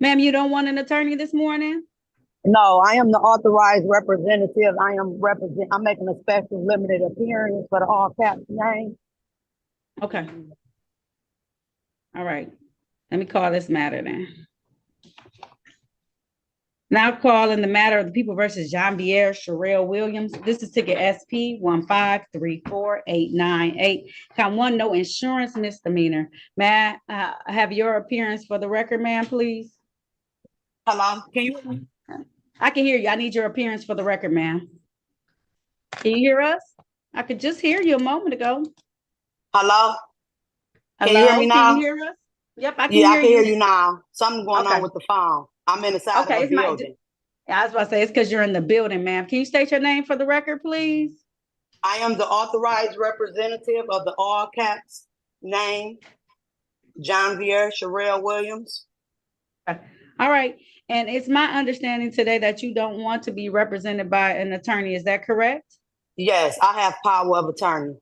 Ma'am, you don't want an attorney this morning? No, I am the authorized representative. I'm making a special limited appearance for the all caps name. Okay. All right. Let me call this matter then. Now calling the matter of the people versus John Vieira, Sherelle Williams. This is ticket SP 1534898. Count one, no insurance misdemeanor. May I have your appearance for the record, ma'am, please? Hello, can you hear me? I can hear you. I need your appearance for the record, ma'am. Can you hear us? I could just hear you a moment ago. Hello, can you hear Hello, me can you now? hear us? Yep, I can Yeah, I hear can hear you. you now. Something going on Okay. with the phone. I'm inside of Okay, a it's my. building. I was about to say it's because you're in the building, ma'am. Can you state your name for the record, please? I am the authorized representative of the all caps name, John Vier Sherelle Williams. Okay. All right. And it's my understanding today that you don't want to be represented by an attorney. Is that correct? Yes, I have power of attorney.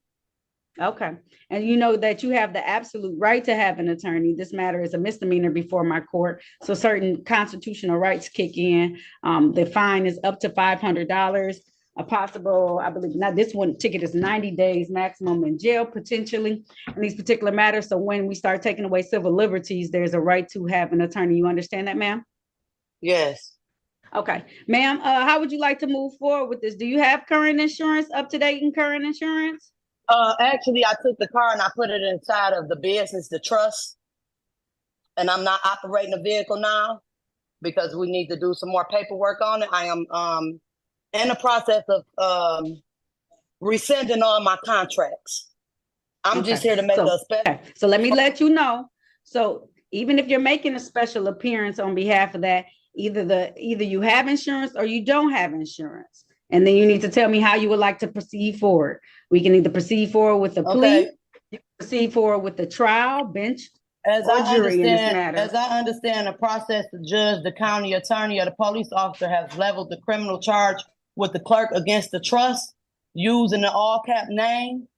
Okay. And you know that you have the absolute right to have an attorney. This matter is a misdemeanor before my court. So certain constitutional rights kick in. The fine is up to $500. A possible, I believe, not this one ticket is 90 days maximum in jail potentially in these particular matters. So when we start taking away civil liberties, there's a right to have an attorney. You understand that, ma'am? Yes. Okay, ma'am, how would you like to move forward with this? Do you have current insurance, up to date and current insurance? Actually, I took the car and I put it inside of the business, the trust, and I'm not operating the vehicle now because we need to do some more paperwork on it. I am in the process of rescinding all my contracts. I'm just Okay, here to make so a special. okay. So let me let you know. So even if you're making a special appearance on behalf of that, either you have insurance or you don't have insurance. And then you need to tell me how you would like to proceed forward. We can either proceed forward with the Okay. plea, proceed forward with the trial, bench, As or I jury in this understand, matter. as I understand the process, the judge, the county attorney, or the police officer has leveled the criminal charge with the clerk against the trust using the all cap name.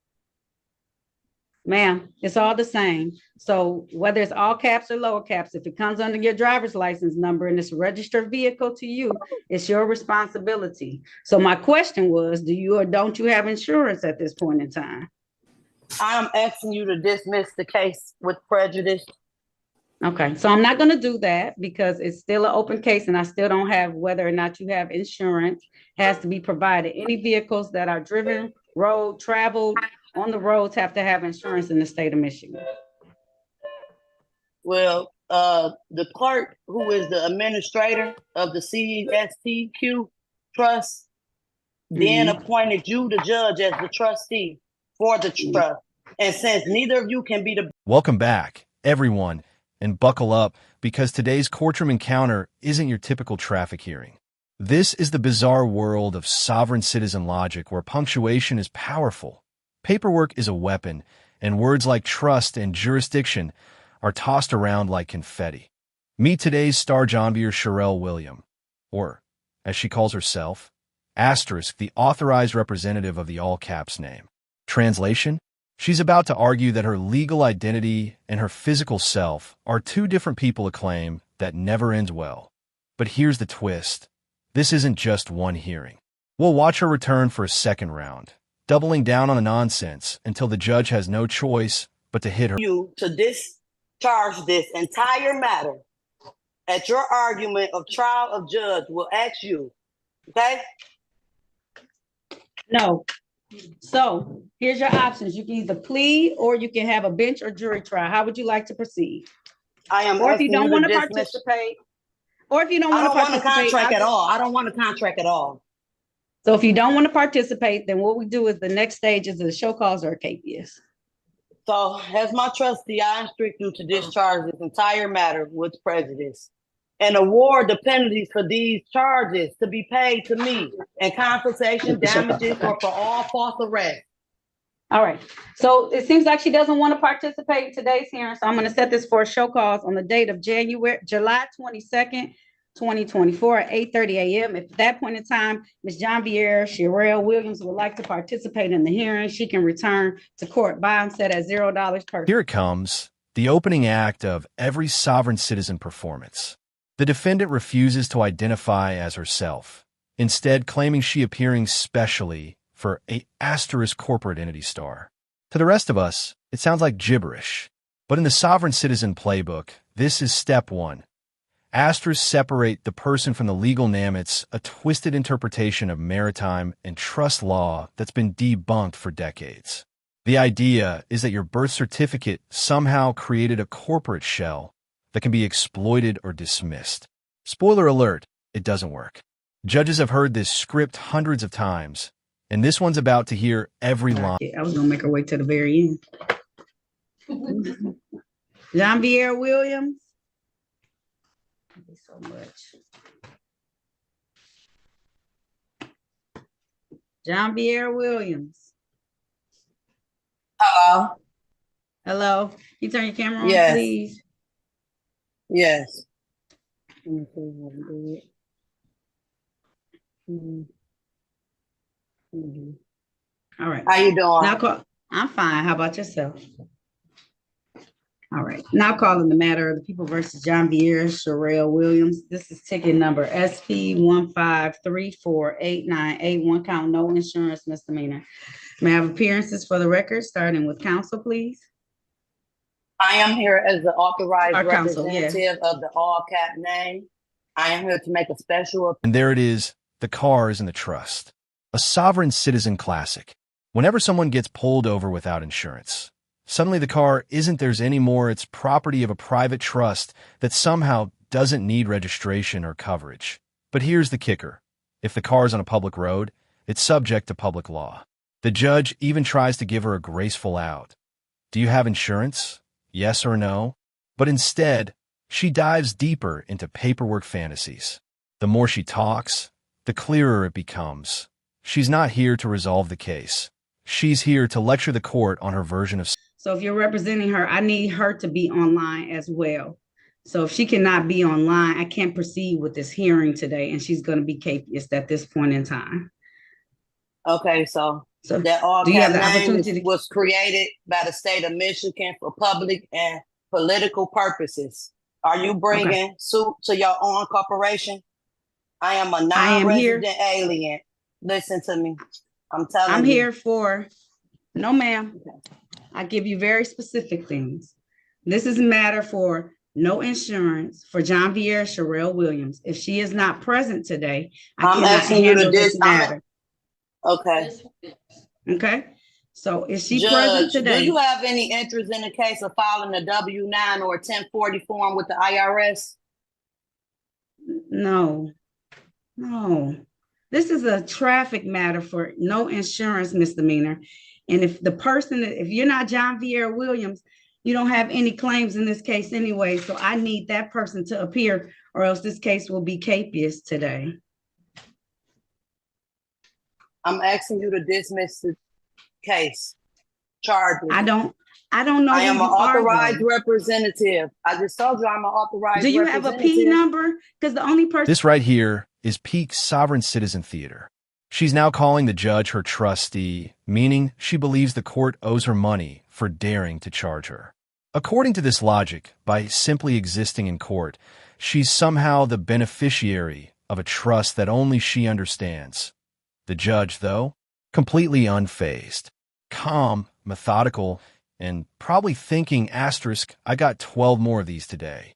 Ma'am, it's all the same. So whether it's all caps or lower caps, if it comes under your driver's license number and it's a registered vehicle to you, it's your responsibility. So my question was, do you or don't you have insurance at this point in time? I'm asking you to dismiss the case with prejudice. Okay, so I'm not going to do that because it's still an open case and I still don't have whether or not you have insurance has to be provided. Any vehicles that are driven, road, traveled on the roads have to have insurance in the state of Michigan. Well, the clerk, who is the administrator of the CSTQ trust, then appointed you, the judge, as the trustee for the trust. And since neither of you can be the... Welcome back, everyone, and buckle up because today's courtroom encounter isn't your typical traffic hearing. This is the bizarre world of sovereign citizen logic where punctuation is powerful, paperwork is a weapon, and words like trust and jurisdiction are tossed around like confetti. Meet today's star Janvier Sherelle William, or, as she calls herself, asterisk, the authorized representative of the all caps name. Translation? She's about to argue that her legal identity and her physical self are two different people, a claim that never ends well. But here's the twist. This isn't just one hearing. We'll watch her return for a second round, doubling down on the nonsense until the judge has no choice but to hit her. You to discharge this entire matter at your argument of trial of judge will ask you, okay? No. So here's your options. You can either plead or you can have a bench or jury trial. How would you like to proceed? I am Or if you asking you don't to want to dismiss. participate, or if you don't I want to don't want a participate, contract at all. I don't want a contract at all. so if you don't want to participate, then what we do is the next stage is a show cause or a capias. So, as my trustee, I instruct you to discharge this entire matter with prejudice and award the penalties for these charges to be paid to me and compensation, damages, or for all false arrests. All right. So it seems like she doesn't want to participate in today's hearing. So I'm going to set this for a show cause on the date of July 22nd, 2024 at 8:30 a.m. If at that point in time, Ms. John Vieira, Sherelle Williams would like to participate in the hearing, she can return to court. Bond set at $0 per. Here it comes, the opening act of every sovereign citizen performance. The defendant refuses to identify as herself, instead claiming she appearing specially for a * corporate entity star. To the rest of us, it sounds like gibberish. But in the sovereign citizen playbook, this is step 1. Asterisks separate the person from the legal name. It's a twisted interpretation of maritime and trust law that's been debunked for decades. The idea is that your birth certificate somehow created a corporate shell that can be exploited or dismissed. Spoiler alert, it doesn't work. Judges have heard this script hundreds of times, and this one's about to hear every line. I was gonna make her wait till the very end. Jean-Pierre Williams. Thank you so much. Jean-Pierre Williams. Hello. Hello. Can you turn your camera on, Yes. please? Yes. Let me see how to do it. Mhm. All right. How you doing? Now I'm fine. How about yourself? All right. Now calling the matter of the people versus Jean-Pierre Sherelle Williams. This is ticket number SP 15348981, count no insurance misdemeanor. May I have appearances for the record, starting with counsel, please? I am here as the authorized Our counsel, representative of the all cap name. I am here to make a special. And there it is, the cars and the trust. A sovereign citizen classic. Whenever someone gets pulled over without insurance, suddenly the car isn't theirs anymore. It's property of a private trust that somehow doesn't need registration or coverage. But here's the kicker. If the car's on a public road, it's subject to public law. The judge even tries to give her a graceful out. Do you have insurance? Yes or no? But instead, she dives deeper into paperwork fantasies. The more she talks, the clearer it becomes. She's not here to resolve the case. She's here to lecture the court on her version of... So if you're representing her, I need her to be online as well. So if she cannot be online, I can't proceed with this hearing today, and she's going to be capious at this point in time. Okay, so that all do you have cap the name opportunity to... was created by the state of Michigan for public and political purposes. Are you bringing suit to your own corporation? I am a non-resident alien. Listen to me. I'm telling you. I'm here for... No, ma'am. I give you very specific things. This is a matter for no insurance for Jean-Pierre Sherelle Williams. If she is not present today, I cannot handle this matter. Okay. Okay. So is she Judge, present today? Do you have any interest in the case of filing a W-9 or a 1040 form with the IRS? No. This is a traffic matter for no insurance misdemeanor. And if you're not Jean-Pierre Williams, you don't have any claims in this case anyway. So I need that person to appear, or else this case will be capious today. I'm asking you to dismiss the case. Charges. I don't know. I am an authorized representative. I just told you I'm an authorized representative. Do you have a P number? Because the only person... This right here is peak sovereign citizen theater. She's now calling the judge her trustee, meaning she believes the court owes her money for daring to charge her. According to this logic, by simply existing in court, she's somehow the beneficiary of a trust that only she understands. The judge, though, completely unfazed, calm, methodical, and probably thinking, I got 12 more of these today.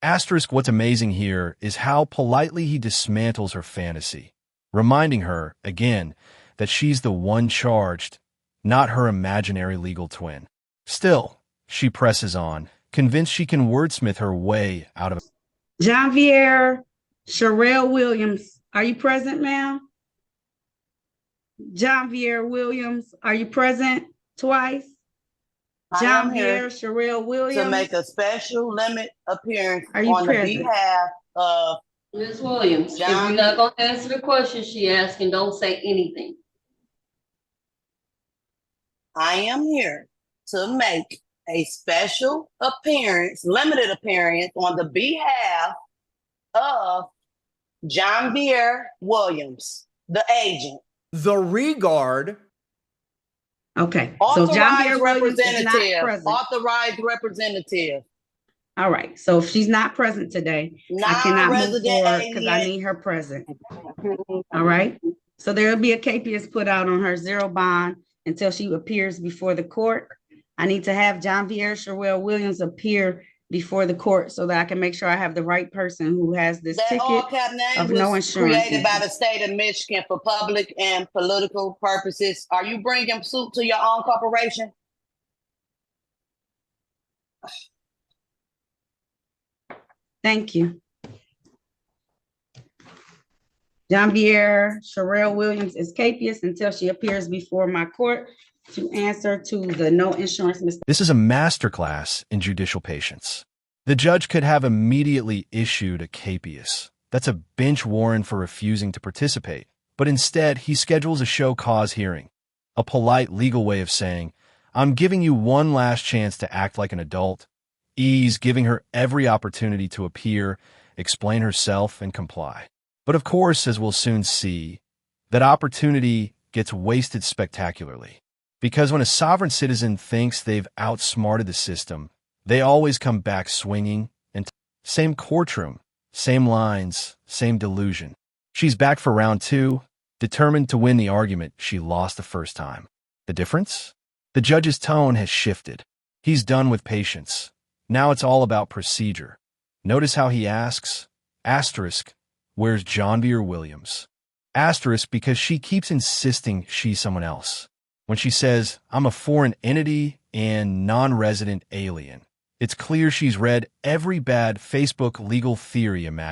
What's amazing here is how politely he dismantles her fantasy, reminding her, again, that she's the one charged, not her imaginary legal twin. Still, she presses on, convinced she can wordsmith her way out of... Jean-Pierre Sherelle Williams, are you present, ma'am? Jean-Pierre Williams, are you present twice? Jean-Pierre Sherelle Williams. To make a special limit appearance on the behalf of Ms. Williams. If you're not going to answer the question she asked, and don't say anything. I am here to make a special appearance, limited appearance on the behalf of Jean-Pierre Williams, the agent. The regard. Okay. Authorized So Jean-Pierre Williams is not representative. present. Authorized representative. All right, so if she's not present today, I cannot move Non-resident forward because I alien. need her present. All right, so there will be a capias put out on her zero bond until she appears before the court. I need to have John Vier Sherwell Williams appear before the court so that I can make sure I have the right person who has this That all ticket cap name of no was insurance. created by the state of Michigan for public and political purposes. Are you bringing suit to your own corporation? Thank you. John Vier Sherrell Williams is capious until she appears before my court to answer to the no insurance mistake. This is a masterclass in judicial patience. The judge could have immediately issued a capias. That's a bench warrant for refusing to participate. But instead, he schedules a show cause hearing, a polite legal way of saying, I'm giving you one last chance to act like an adult. He's giving her every opportunity to appear, explain herself, and comply. But of course, as we'll soon see, that opportunity gets wasted spectacularly. Because when a sovereign citizen thinks they've outsmarted the system, they always come back swinging, and same courtroom, same lines, same delusion. She's back for round 2, determined to win the argument she lost the first time. The difference? The judge's tone has shifted. He's done with patience. Now it's all about procedure. Notice how he asks, asterisk, where's John Vier Williams? Asterisk because she keeps insisting she's someone else. When she says, I'm a foreign entity and non-resident alien, it's clear she's read every bad Facebook legal theory imaginable.